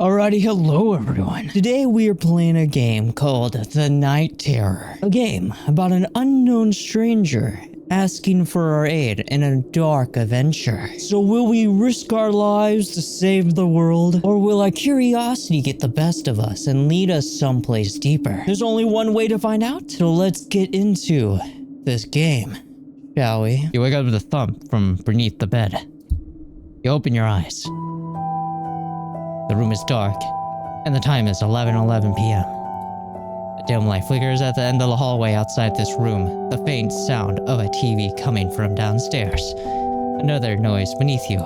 Alrighty, hello everyone. Today we are playing a game called The Night Terror. A game about an unknown stranger asking for our aid in a dark adventure. So will we risk our lives to save the world? Or will our curiosity get the best of us and lead us someplace deeper? There's only one way to find out. So let's get into this game, shall we? You wake up with a thump from beneath the bed. You open your eyes. The room is dark, and the time is 11:11 p.m. A dim light flickers at the end of the hallway outside this room, the faint sound of a TV coming from downstairs. Another noise beneath you.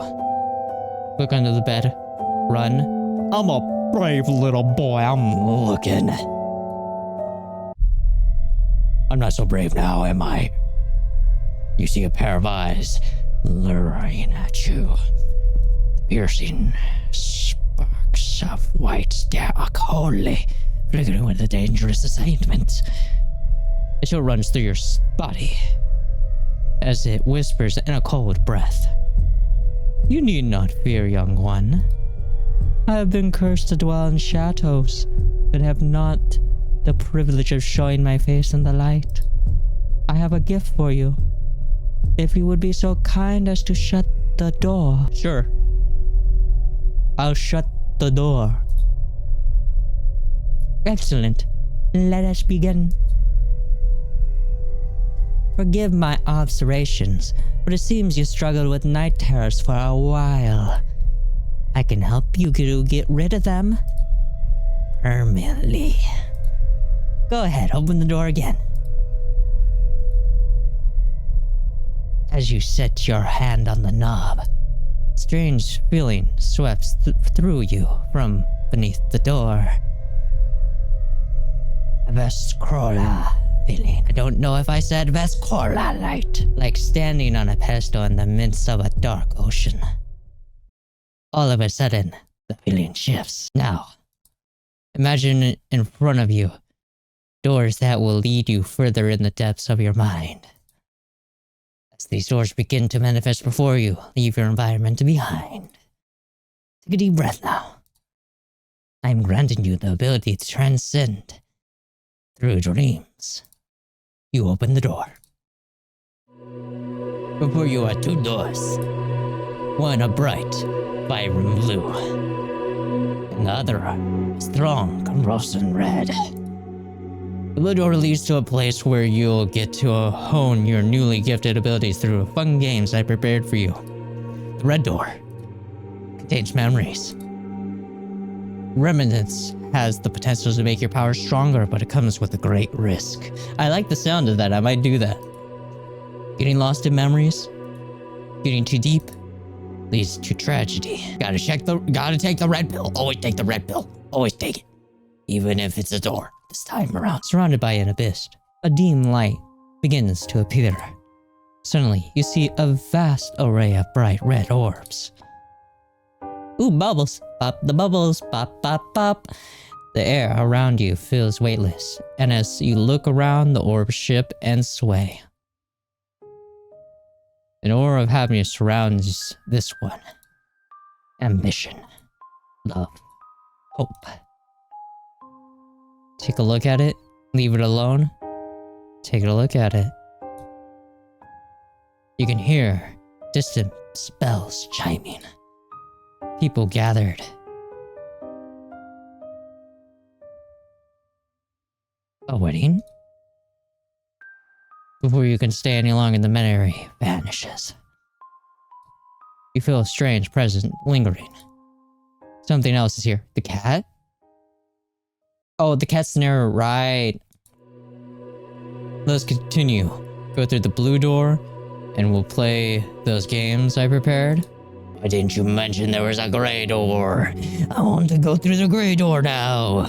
Look under the bed. Run. I'm a brave little boy, I'm looking. I'm not so brave now, am I? You see a pair of eyes luring at you. The piercing sparks of white dark holy, flickering with a dangerous assignment. It still runs through your body as it whispers in a cold breath. You need not fear, young one. I have been cursed to dwell in shadows, but have not the privilege of showing my face in the light. I have a gift for you. If you would be so kind as to shut the door. Sure. I'll shut the door. Excellent. Let us begin. Forgive my observations, but it seems you struggled with night terrors for a while. I can help you to get rid of them permanently. Go ahead, open the door again. As you set your hand on the knob, a strange feeling sweeps through you from beneath the door. A Vescola feeling. I don't know if I said Vescola light. Like standing on a pedestal in the midst of a dark ocean. All of a sudden, the feeling shifts. Now, imagine in front of you doors that will lead you further in the depths of your mind. As these doors begin to manifest before you, leave your environment behind. Take a deep breath now. I am granting you the ability to transcend through dreams. You open the door. Before you are two doors. One a bright, vibrant blue, and the other a strong, corrosive red. The blue door leads to a place where you'll get to hone your newly gifted abilities through fun games I prepared for you. The red door contains memories. Remnants has the potential to make your power stronger, but it comes with a great risk. I like the sound of that, I might do that. Getting lost in memories, getting too deep, leads to tragedy. Gotta take the red pill. Always take the red pill. Always take it. Even if it's a door. This time around. Surrounded by an abyss, a dim light begins to appear. Suddenly, you see a vast array of bright red orbs. Ooh, bubbles. Pop the bubbles. Pop, pop, pop. The air around you feels weightless, and as you look around, the orbs shift and sway. An aura of happiness surrounds this one. Ambition. Love. Hope. Take a look at it. Leave it alone. Take a look at it. You can hear distant bells chiming. People gathered. A wedding? Before you can stay any longer, the memory vanishes. You feel a strange presence lingering. Something else is here. The cat? Oh, the cat's near, right. Let's continue. Go through the blue door, and we'll play those games I prepared. Why didn't you mention there was a gray door? I want to go through the gray door now.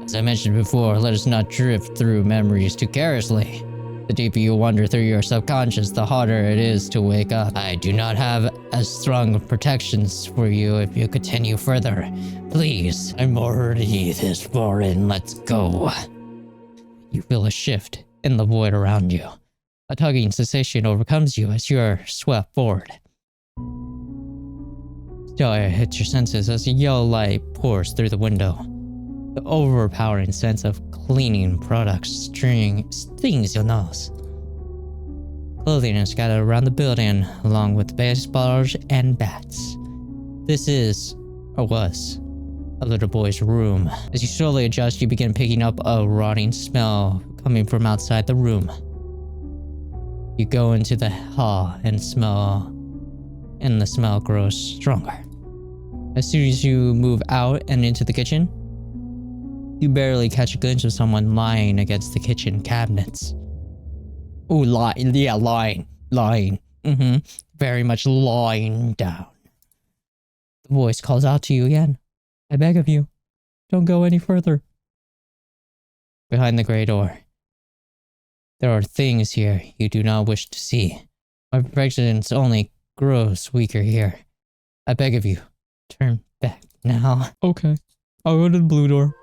As I mentioned before, let us not drift through memories too carelessly. The deeper you wander through your subconscious, the harder it is to wake up. I do not have as strong protections for you if you continue further. Please, I'm already this far in, let's go. You feel a shift in the void around you. A tugging sensation overcomes you as you are swept forward. Joy hits your senses as a yellow light pours through the window. The overpowering sense of cleaning products stings your nose. Clothing is scattered around the building, along with baseballs and bats. This is, or was, a little boy's room. As you slowly adjust, you begin picking up a rotting smell coming from outside the room. You go into the hall and the smell grows stronger. As soon as you move out and into the kitchen, you barely catch a glimpse of someone lying against the kitchen cabinets. Ooh, lying. Very much lying down. The voice calls out to you again. I beg of you, don't go any further. Behind the gray door. There are things here you do not wish to see. My presence only grows weaker here. I beg of you, turn back now. Okay, I'll go to the blue door.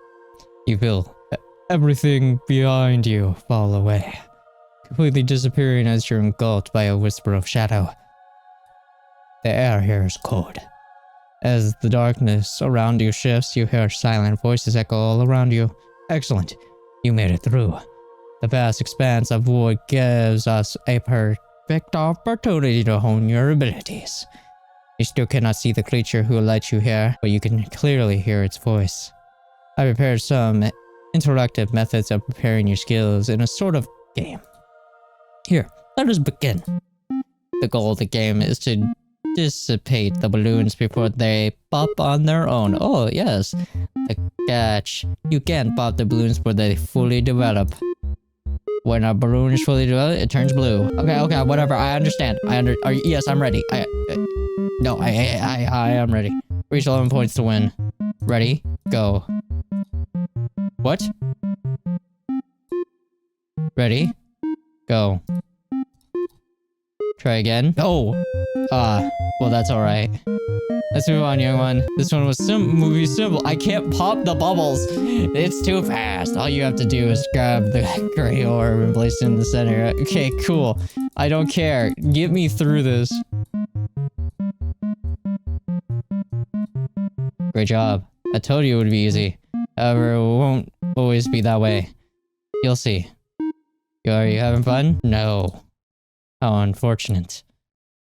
You feel everything behind you fall away, completely disappearing as you're engulfed by a whisper of shadow. The air here is cold. As the darkness around you shifts, you hear silent voices echo all around you. Excellent, you made it through. The vast expanse of void gives us a perfect opportunity to hone your abilities. You still cannot see the creature who led you here, but you can clearly hear its voice. I prepared some interactive methods of preparing your skills in a sort of game. Here, let us begin. The goal of the game is to dissipate the balloons before they pop on their own. Oh, yes. The catch. You can't pop the balloons before they fully develop. When a balloon is fully developed, it turns blue. Okay, whatever. I understand. Yes, I'm ready. I am ready. Reach 11 points to win. Ready? Go. What? Ready? Go. Try again. No! Well, that's alright. Let's move on, young one. This one was movie simple. I can't pop the bubbles. It's too fast. All you have to do is grab the gray orb and place it in the center. Okay, cool. I don't care. Get me through this. Great job. I told you it would be easy. However, it won't always be that way. You'll see. Are you having fun? No. How unfortunate.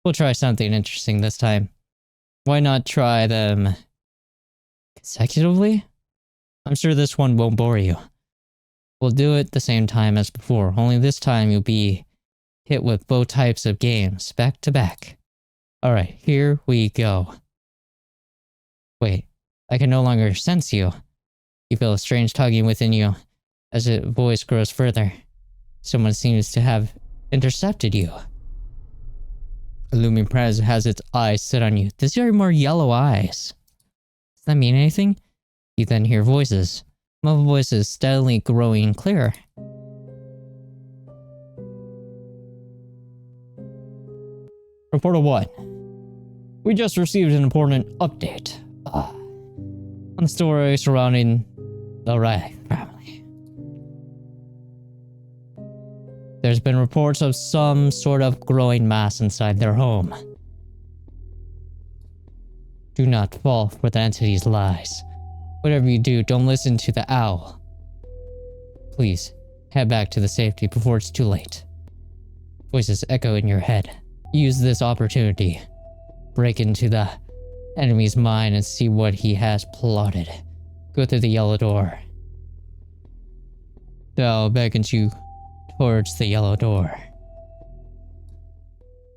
We'll try something interesting this time. Why not try them consecutively? I'm sure this one won't bore you. We'll do it the same time as before, only this time you'll be hit with both types of games, back to back. Alright, here we go. Wait, I can no longer sense you. You feel a strange tugging within you as the voice grows further. Someone seems to have intercepted you. A looming presence has its eyes set on you. These are more yellow eyes. Does that mean anything? You then hear voices. Muffled voices steadily growing clearer. Reporter 1. We just received an important update on the story surrounding the Wright family. There's been reports of some sort of growing mass inside their home. Do not fall for the entity's lies. Whatever you do, don't listen to the owl. Please, head back to the safety before it's too late. Voices echo in your head. Use this opportunity. Break into the enemy's mind and see what he has plotted. Go through the yellow door. The owl beckons you towards the yellow door.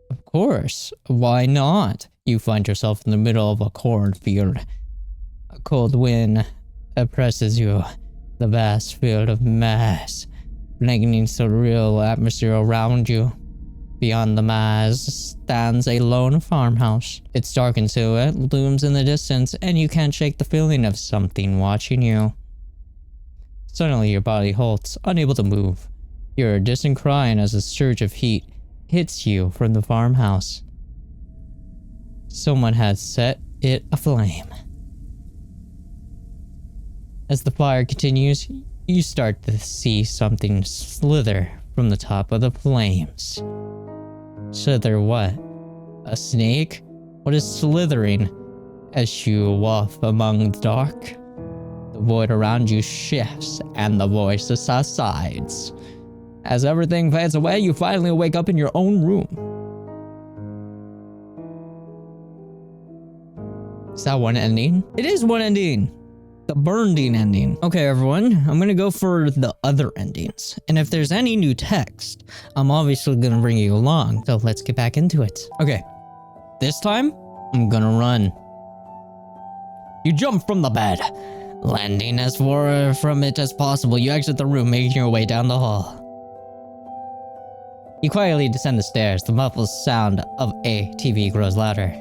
Of course, why not? You find yourself in the middle of a cornfield. A cold wind oppresses you. The vast field of mass, blanketing surreal atmosphere around you. Beyond the mass stands a lone farmhouse. Its darkened silhouette looms in the distance, and you can't shake the feeling of something watching you. Suddenly your body halts, unable to move. You hear a distant crying as a surge of heat hits you from the farmhouse. Someone had set it aflame. As the fire continues, you start to see something slither from the top of the flames. Slither what? A snake? What is slithering? As you waft among the dark, the void around you shifts and the voices subsides. As everything fades away, you finally wake up in your own room. Is that one ending? It is one ending. The burned-in ending. Okay, everyone, I'm gonna go for the other endings. And if there's any new text, I'm obviously gonna bring you along. So let's get back into it. Okay, this time, I'm gonna run. You jump from the bed. Landing as far from it as possible, you exit the room, making your way down the hall. You quietly descend the stairs. The muffled sound of a TV grows louder.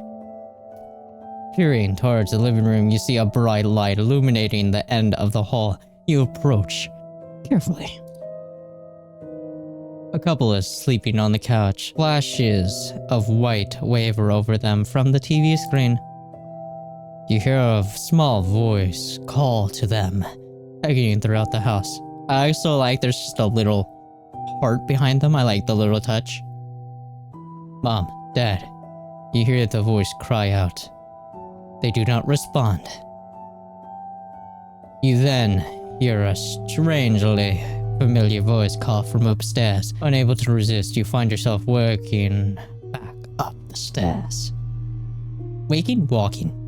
Peering towards the living room, you see a bright light illuminating the end of the hall. You approach carefully. A couple is sleeping on the couch. Flashes of white waver over them from the TV screen. You hear a small voice call to them, echoing throughout the house. I also like there's just a little heart behind them. I like the little touch. Mom, Dad, you hear the voice cry out. They do not respond. You then hear a strangely familiar voice call from upstairs. Unable to resist, you find yourself working back up the stairs. Walking.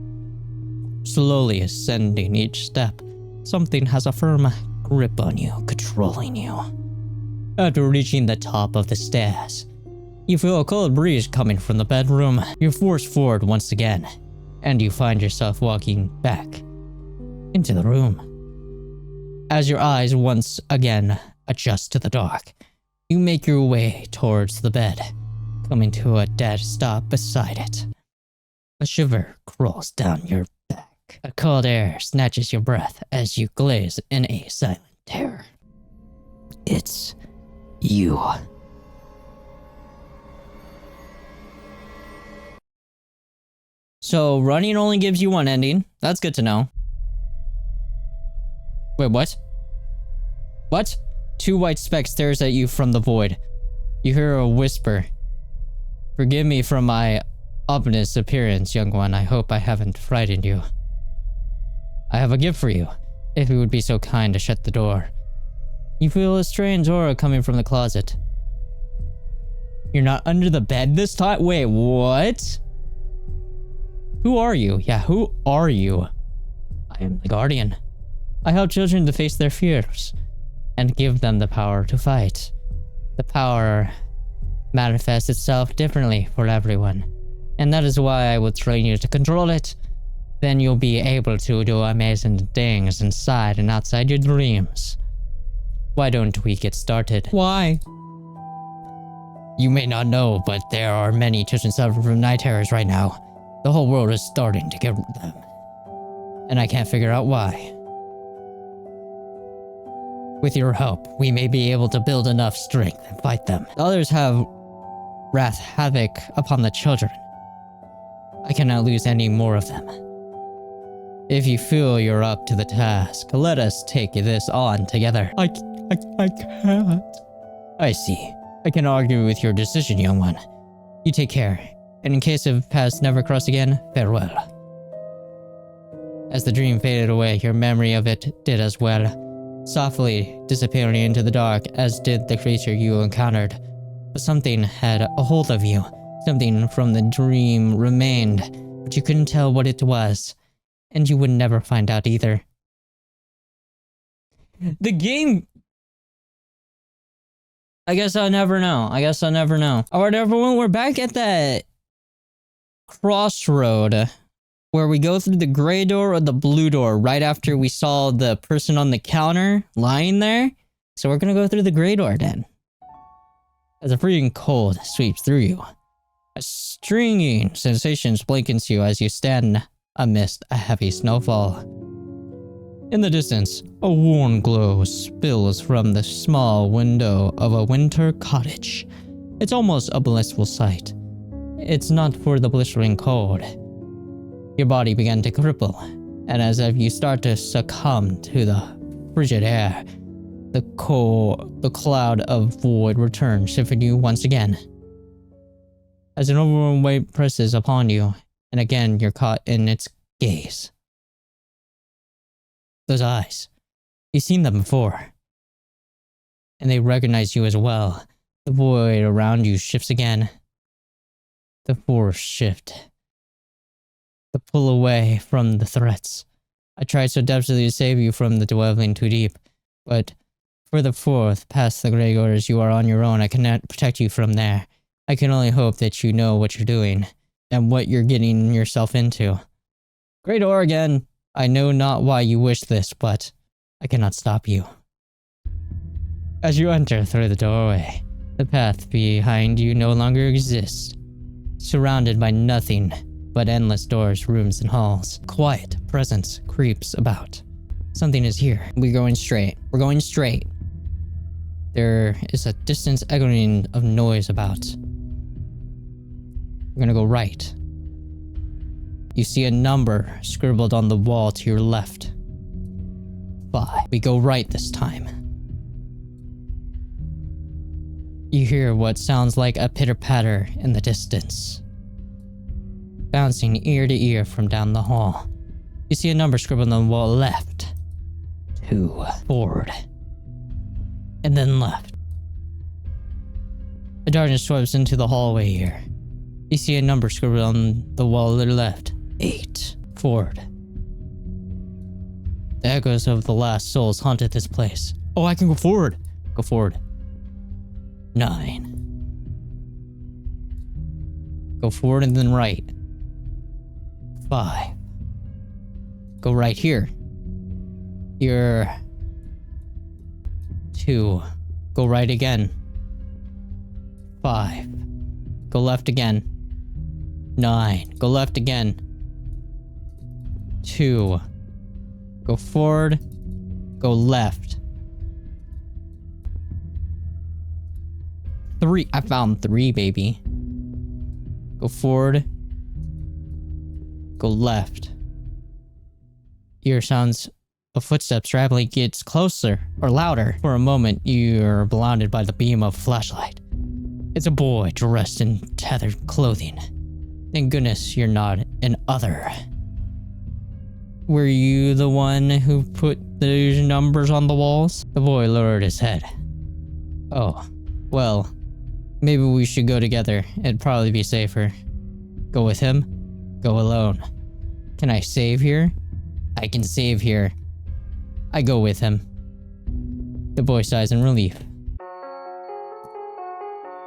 Slowly ascending each step, something has a firm grip on you, controlling you. After reaching the top of the stairs, you feel a cold breeze coming from the bedroom. You're forced forward once again, and you find yourself walking back into the room. As your eyes once again adjust to the dark, you make your way towards the bed, coming to a dead stop beside it. A shiver crawls down your back. A cold air snatches your breath as you glaze in a silent terror. It's you. So, running only gives you one ending. That's good to know. Wait, what? What? Two white specks stares at you from the void. You hear a whisper. Forgive me for my ominous appearance, young one. I hope I haven't frightened you. I have a gift for you, if you would be so kind to shut the door. You feel a strange aura coming from the closet. You're not under the bed this time? Wait, what? Who are you? Yeah, who are you? I am the guardian. I help children to face their fears and give them the power to fight. The power manifests itself differently for everyone, and that is why I will train you to control it. Then you'll be able to do amazing things inside and outside your dreams. Why don't we get started? Why? You may not know, but there are many children suffering from night terrors right now. The whole world is starting to get them, and I can't figure out why. With your help, we may be able to build enough strength and fight them. The others have wreaked havoc upon the children. I cannot lose any more of them. If you feel you're up to the task, let us take this on together. I can't. I see. I can argue with your decision, young one. You take care, and in case of paths never cross again, farewell. As the dream faded away, your memory of it did as well, softly disappearing into the dark, as did the creature you encountered. But something had a hold of you. Something from the dream remained, but you couldn't tell what it was. And you would never find out either. The game... I guess I'll never know. Alright, everyone, we're back at that crossroad where we go through the gray door or the blue door right after we saw the person on the counter lying there. So we're gonna go through the gray door then. As a freezing cold sweeps through you, a stinging sensation blankets you as you stand amidst a heavy snowfall. In the distance, a warm glow spills from the small window of a winter cottage. It's almost a blissful sight. It's not for the blistering cold. Your body began to cripple, and as if you start to succumb to the frigid air, the cloud of void returns, shifting you once again. As an overwhelming weight presses upon you, and again you're caught in its Gaze. Those eyes. You've seen them before. And they recognize you as well. The void around you shifts again. The force shift. The pull away from the threats. I tried so desperately to save you from the dwelling too deep, but for the fourth, past the Grey Orders, you are on your own. I cannot protect you from there. I can only hope that you know what you're doing, and what you're getting yourself into. Great Oregon! I know not why you wish this, but I cannot stop you. As you enter through the doorway, the path behind you no longer exists. Surrounded by nothing but endless doors, rooms, and halls. Quiet presence creeps about. Something is here. We're going straight. We're going straight. There is a distant echoing of noise about. We're gonna go right. You see a number scribbled on the wall to your left. 5. We go right this time. You hear what sounds like a pitter-patter in the distance, bouncing ear to ear from down the hall. You see a number scribbled on the wall left, 2, forward, and then left. The darkness sweeps into the hallway here. You see a number scribbled on the wall to the left, 8, forward. The echoes of the last souls haunted this place. Oh, I can go forward. Go forward. 9. Go forward and then right. 5. Go right here. You're 2. Go right again. 5. Go left again. 9. Go left again. 2. Go forward. Go left. 3. I found 3, baby. Go forward. Go left. Ear sounds of footsteps rapidly gets closer or louder. For a moment, you're blinded by the beam of flashlight. It's a boy dressed in tattered clothing. Thank goodness you're not an other. Were you the one who put those numbers on the walls? The boy lowered his head. Oh, well, maybe we should go together. It'd probably be safer. Go with him? Go alone. Can I save here? I can save here. I go with him. The boy sighs in relief.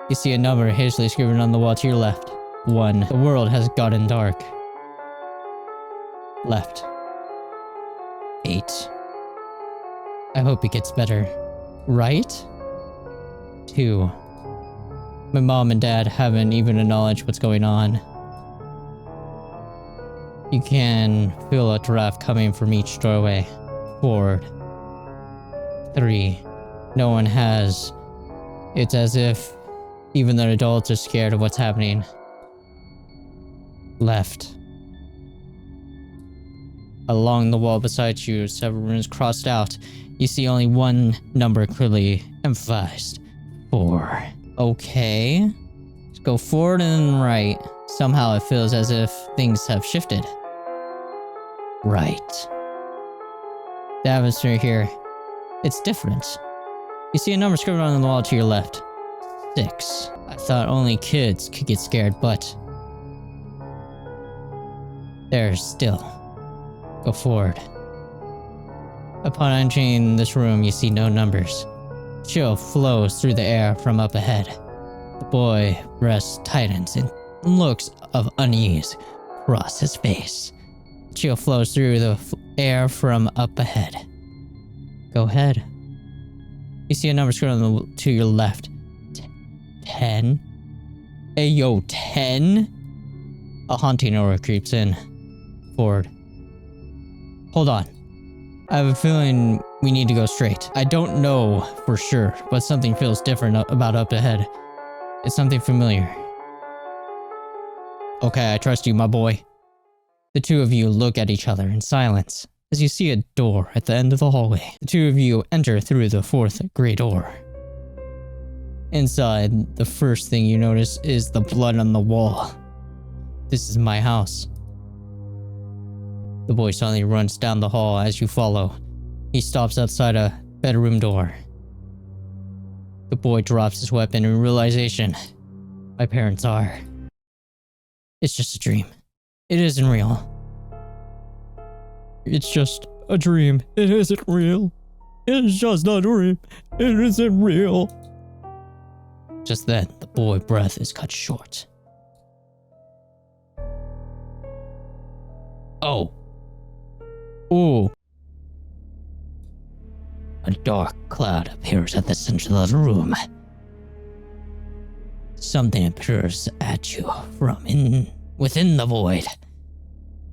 You see a number hastily scribbled on the wall to your left. 1. The world has gotten dark. Left. 8. I hope it gets better. Right? 2. My mom and dad haven't even acknowledged what's going on. You can feel a draft coming from each doorway. Forward. 3. No one has. It's as if even the adults are scared of what's happening. Left. Along the wall beside you, several rooms crossed out. You see only one number clearly emphasized. 4. Okay. Let's go forward and right. Somehow it feels as if things have shifted. Right. The atmosphere here, it's different. You see a number scribbled on the wall to your left. 6. I thought only kids could get scared, but there's still. Go forward. Upon entering this room, you see no numbers. Chill flows through the air from up ahead. The boy breast tightens and looks of unease cross his face. Chill flows through the air from up ahead. Go ahead. You see a number scrolling to your left. 10. Hey yo, 10? A haunting aura creeps in. Forward. Hold on. I have a feeling we need to go straight. I don't know for sure, but something feels different about up ahead. It's something familiar. Okay, I trust you, my boy. The two of you look at each other in silence as you see a door at the end of the hallway. The two of you enter through the fourth grey door. Inside, the first thing you notice is the blood on the wall. This is my house. The boy suddenly runs down the hall as you follow. He stops outside a bedroom door. The boy drops his weapon in realization. My parents are. It's just a dream. It isn't real. It's just a dream. It isn't real. It's just a dream. It isn't real. Just then, the boy's breath is cut short. Oh. Ooh. A dark cloud appears at the center of the room. Something appears at you from within the void.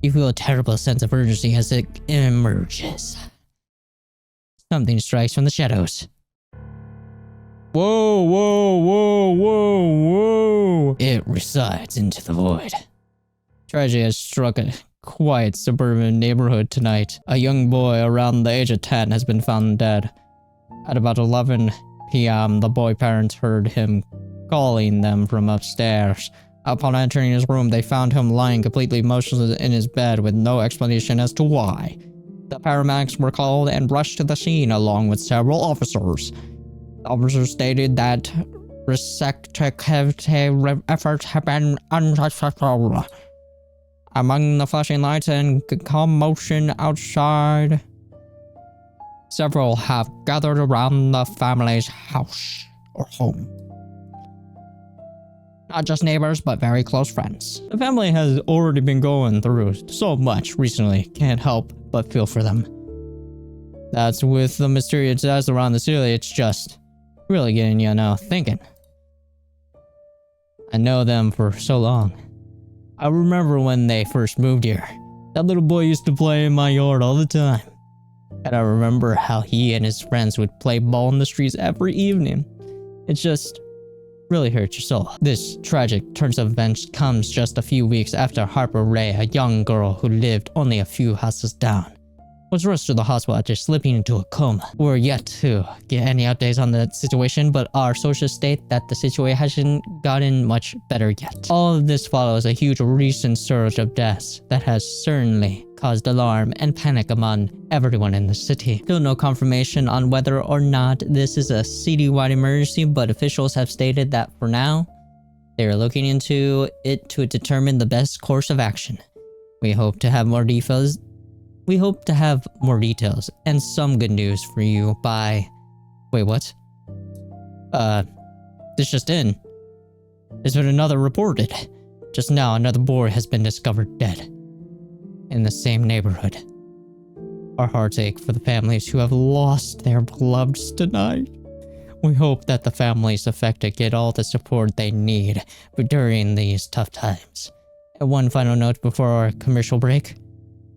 You feel a terrible sense of urgency as it emerges. Something strikes from the shadows. Whoa, whoa, whoa, whoa, whoa. It resides into the void. Tragedy has struck a quiet suburban neighborhood tonight. A young boy around the age of 10 has been found dead. At about 11 p.m., the boy parents heard him calling them from upstairs. Upon entering his room, they found him lying completely motionless in his bed with no explanation as to why. The paramedics were called and rushed to the scene along with several officers. The officers stated that resective efforts have been unsuccessful. Among the flashing lights and commotion outside, several have gathered around the family's house or home. Not just neighbors, but very close friends. The family has already been going through so much recently. Can't help but feel for them. That's with the mysterious eyes around the ceiling. It's just really getting you now thinking. I know them for so long. I remember when they first moved here. That little boy used to play in my yard all the time. And I remember how he and his friends would play ball in the streets every evening. It just really hurts your soul. This tragic turn of events comes just a few weeks after Harper Ray, a young girl who lived only a few houses down, was rushed to the hospital after slipping into a coma. We're yet to get any updates on the situation, but our sources state that the situation hasn't gotten much better yet. All of this follows a huge recent surge of deaths that has certainly caused alarm and panic among everyone in the city. Still no confirmation on whether or not this is a citywide emergency, but officials have stated that for now, they are looking into it to determine the best course of action. We hope to have more details and some good news for you by... Wait, what? This just in. There's been another reported. Just now, another boy has been discovered dead in the same neighborhood. Our hearts ache for the families who have lost their beloveds tonight. We hope that the families affected get all the support they need during these tough times. And one final note before our commercial break.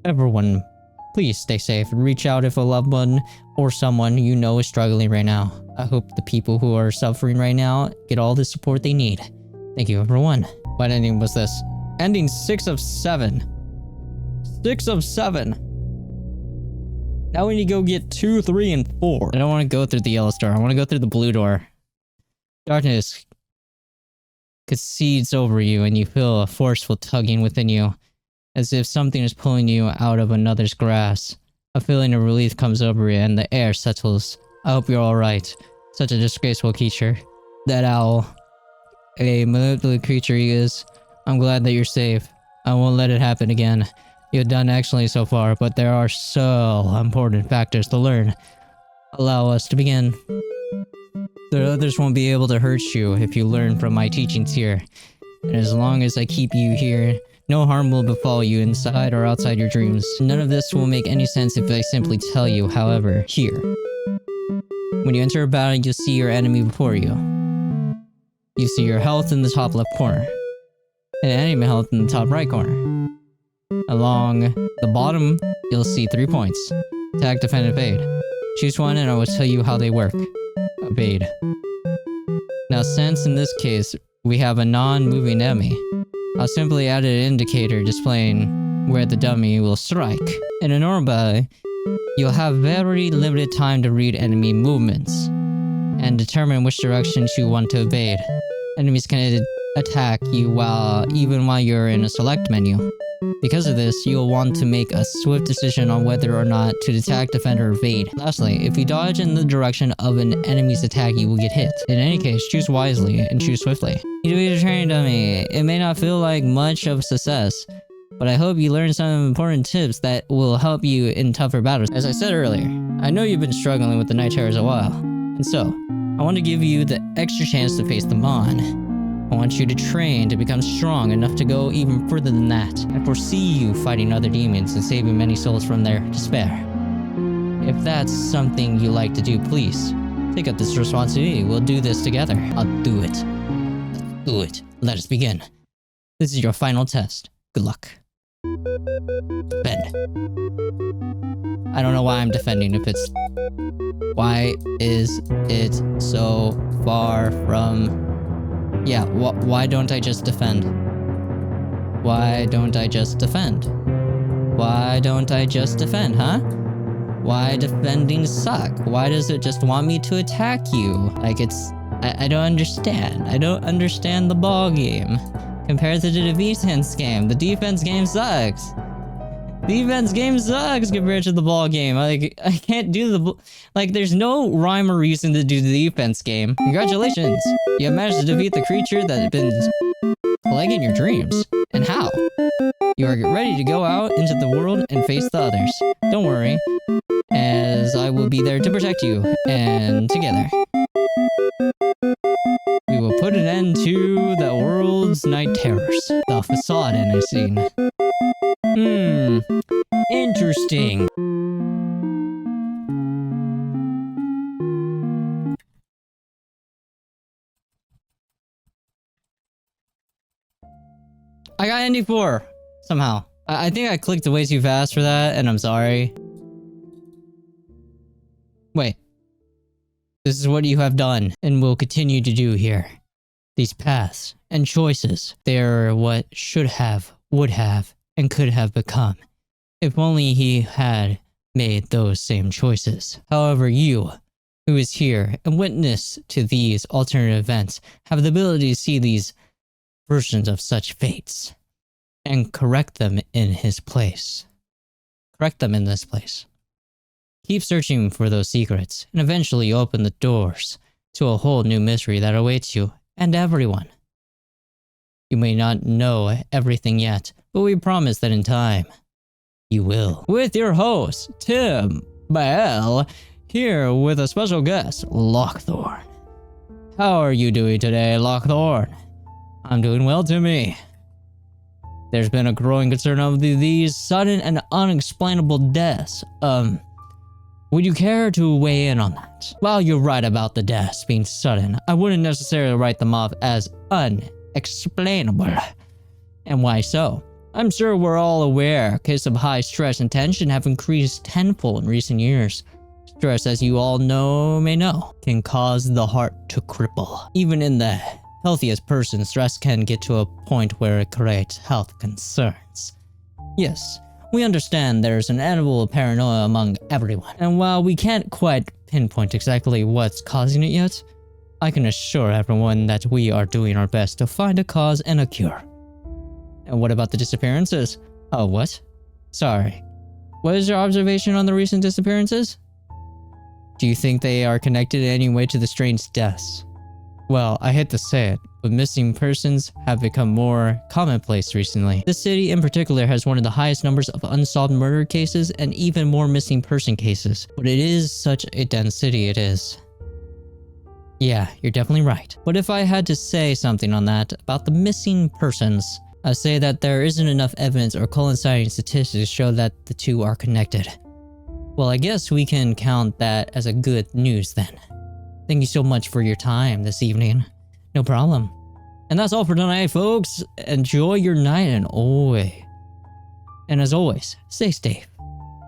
Everyone, please stay safe and reach out if a loved one or someone you know is struggling right now. I hope the people who are suffering right now get all the support they need. Thank you, everyone. What ending was this? Ending 6 of 7. 6 of 7. Now we need to go get 2, 3, and 4. I don't want to go through the yellow door. I want to go through the blue door. Darkness concedes over you and you feel a forceful tugging within you, as if something is pulling you out of another's grasp. A feeling of relief comes over you and the air settles. I hope you're alright. Such a disgraceful creature. That owl. A manipulative creature he is. I'm glad that you're safe. I won't let it happen again. You've done excellently so far, but there are so important factors to learn. Allow us to begin. The others won't be able to hurt you if you learn from my teachings here. And as long as I keep you here, no harm will befall you inside or outside your dreams. None of this will make any sense if I simply tell you, however, here. When you enter a battle, you'll see your enemy before you. You see your health in the top left corner, and enemy health in the top right corner. Along the bottom, you'll see 3 points. Attack, defend, evade. Choose one and I will tell you how they work. Evade. Now since in this case, we have a non-moving enemy, I'll simply add an indicator displaying where the dummy will strike. In a normal battle, you'll have very limited time to read enemy movements and determine which directions you want to evade. Enemies can attack you even while you're in a select menu. Because of this, you'll want to make a swift decision on whether or not to attack, defend, or evade. Lastly, if you dodge in the direction of an enemy's attack, you will get hit. In any case, choose wisely and choose swiftly. You be a training dummy. It may not feel like much of a success, but I hope you learn some important tips that will help you in tougher battles. As I said earlier, I know you've been struggling with the night terrors a while, and so, I want to give you the extra chance to face them on. I want you to train to become strong enough to go even further than that. I foresee you fighting other demons and saving many souls from their despair. If that's something you like to do, please, take up this responsibility. We'll do this together. I'll do it. Let's do it. Let us begin. This is your final test. Good luck. Defend. I don't know why I'm defending if it's... Why is it so far from... Yeah, why don't I just defend? Why don't I just defend? Why don't I just defend, huh? Why defending suck? Why does it just want me to attack you? Like it's... I don't understand. I don't understand the ball game. Compared to the defense game. The defense game sucks. Defense game sucks compared to the ball game. Like, I can't do the... Like, there's no rhyme or reason to do the defense game. Congratulations! You have managed to defeat the creature that had been plaguing your dreams. And how? You are ready to go out into the world and face the others. Don't worry, as I will be there to protect you. And together, we will put an end to the world's night terrors. The facade in a scene. Interesting. I got ND4 somehow. I think I clicked way too fast for that, and I'm sorry. Wait. This is what you have done, and will continue to do here. These paths and choices, they're what should have, would have, and could have become, if only he had made those same choices. However, you, who is here and witness to these alternate events, have the ability to see these versions of such fates, and correct them in his place. Correct them in this place. Keep searching for those secrets, and eventually open the doors to a whole new mystery that awaits you and everyone. You may not know everything yet, but we promise that in time, you will. With your host, Tim Bael, here with a special guest, Lockthorn. How are you doing today, Lockthorn? I'm doing well, Timmy. There's been a growing concern of these sudden and unexplainable deaths. Would you care to weigh in on that? While you're right about the deaths being sudden, I wouldn't necessarily write them off as unexplainable. And why so? I'm sure we're all aware cases of high stress and tension have increased tenfold in recent years. Stress, as you all may know, can cause the heart to cripple. Even in the healthiest person, stress can get to a point where it creates health concerns. Yes, we understand there's an inevitable paranoia among everyone, and while we can't quite pinpoint exactly what's causing it yet, I can assure everyone that we are doing our best to find a cause and a cure. And what about the disappearances? Oh, what? Sorry. What is your observation on the recent disappearances? Do you think they are connected in any way to the strange deaths? Well, I hate to say it, but missing persons have become more commonplace recently. This city in particular has one of the highest numbers of unsolved murder cases and even more missing person cases. But it is such a dense city, it is. Yeah, you're definitely right. But if I had to say something on that about the missing persons, I'd say that there isn't enough evidence or coinciding statistics to show that the two are connected. Well, I guess we can count that as a good news then. Thank you so much for your time this evening. No problem. And that's all for tonight, folks. Enjoy your night and as always, stay safe.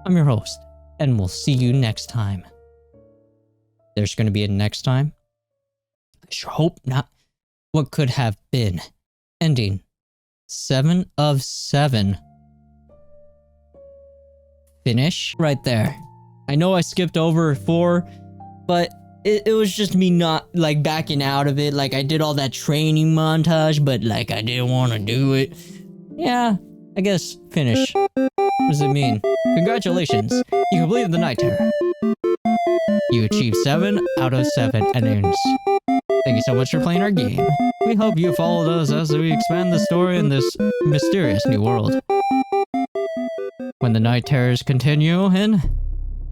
I'm your host, and we'll see you next time. There's gonna be a next time? I sure hope not. What could have been? Ending 7 of 7. Finish right there. I know I skipped over 4, but it was just me not like backing out of it. Like I did all that training montage, but like I didn't want to do it. Yeah, I guess finish. What does it mean? Congratulations, you completed the Night Terror. You achieved 7 out of 7 endings. Thank you so much for playing our game. We hope you followed us as we expand the story in this mysterious new world. When the Night Terrors continue in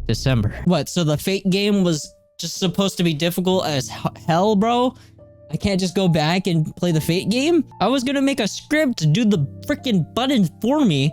December. What, so the Fate game was just supposed to be difficult as hell, bro? I can't just go back and play the Fate game? I was gonna make a script to do the freaking buttons for me,